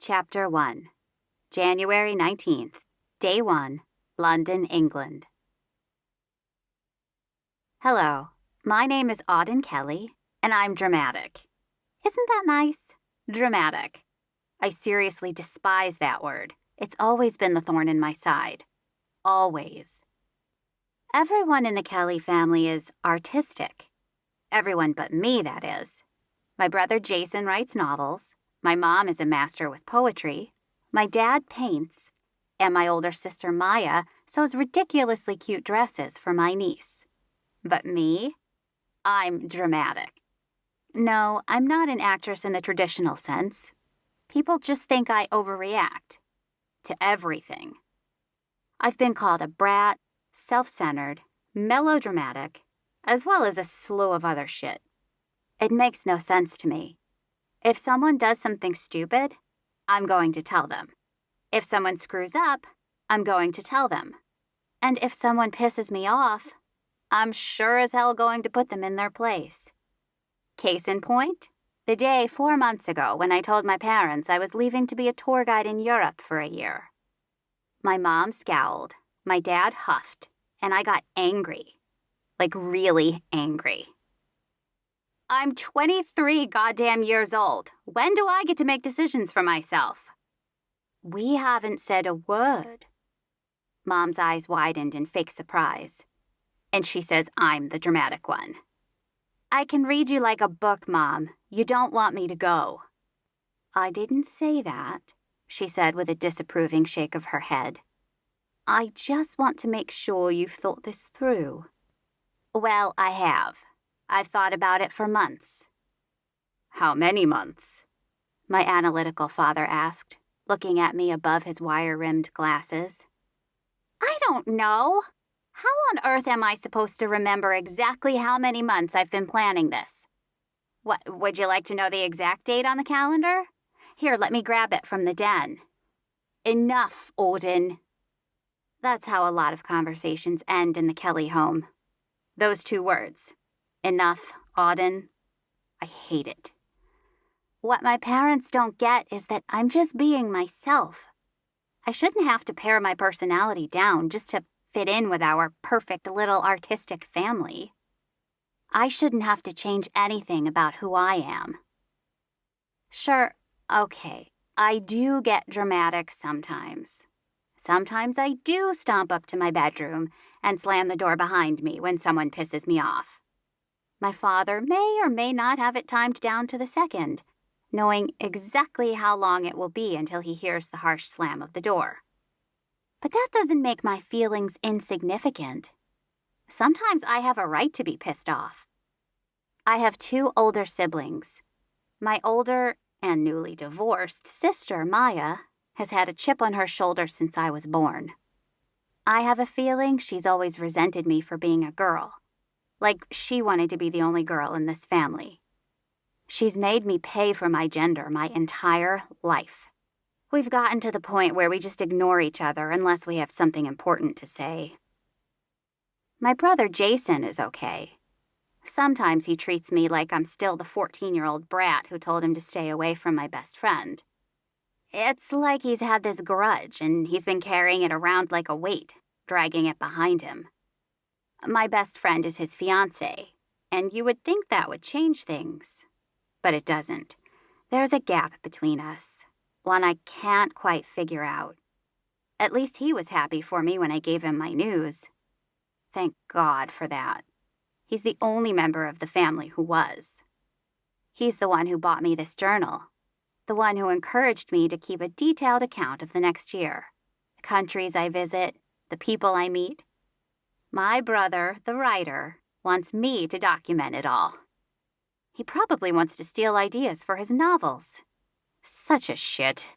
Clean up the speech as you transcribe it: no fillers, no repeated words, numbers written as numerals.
Chapter 1, January 19th, Day 1, London, England. Hello, my name is Auden Kelly, and I'm dramatic. Isn't that nice? Dramatic. I seriously despise that word. It's always been the thorn in my side. Always. Everyone in the Kelly family is artistic. Everyone but me, that is. My brother Jason writes novels. My mom is a master with poetry. My dad paints. And my older sister Maya sews ridiculously cute dresses for my niece. But me? I'm dramatic. No, I'm not an actress in the traditional sense. People just think I overreact. To everything. I've been called a brat, self-centered, melodramatic, as well as a slew of other shit. It makes no sense to me. If someone does something stupid, I'm going to tell them. If someone screws up, I'm going to tell them. And if someone pisses me off, I'm sure as hell going to put them in their place. Case in point, the day 4 months ago when I told my parents I was leaving to be a tour guide in Europe for a year. My mom scowled, my dad huffed, and I got angry. Like really angry. I'm 23 goddamn years old. When do I get to make decisions for myself? We haven't said a word. Mom's eyes widened in fake surprise. And she says I'm the dramatic one. I can read you like a book, Mom. You don't want me to go. I didn't say that, she said with a disapproving shake of her head. I just want to make sure you've thought this through. Well, I have. I've thought about it for months. How many months? My analytical father asked, looking at me above his wire-rimmed glasses. I don't know. How on earth am I supposed to remember exactly how many months I've been planning this? What, would you like to know the exact date on the calendar? Here, let me grab it from the den. Enough, Auden. That's how a lot of conversations end in the Kelly home. Those two words. Enough, Auden. I hate it. What my parents don't get is that I'm just being myself. I shouldn't have to pare my personality down just to fit in with our perfect little artistic family. I shouldn't have to change anything about who I am. Sure, okay, I do get dramatic sometimes. Sometimes I do stomp up to my bedroom and slam the door behind me when someone pisses me off. My father may or may not have it timed down to the second, knowing exactly how long it will be until he hears the harsh slam of the door. But that doesn't make my feelings insignificant. Sometimes I have a right to be pissed off. I have 2 older siblings. My older and newly divorced sister, Maya, has had a chip on her shoulder since I was born. I have a feeling she's always resented me for being a girl. Like she wanted to be the only girl in this family. She's made me pay for my gender my entire life. We've gotten to the point where we just ignore each other unless we have something important to say. My brother Jason is okay. Sometimes he treats me like I'm still the 14-year-old brat who told him to stay away from my best friend. It's like he's had this grudge and he's been carrying it around like a weight, dragging it behind him. My best friend is his fiancé, and you would think that would change things. But it doesn't. There's a gap between us, one I can't quite figure out. At least he was happy for me when I gave him my news. Thank God for that. He's the only member of the family who was. He's the one who bought me this journal, the one who encouraged me to keep a detailed account of the next year, the countries I visit, the people I meet. My brother, the writer, wants me to document it all. He probably wants to steal ideas for his novels. Such a shit.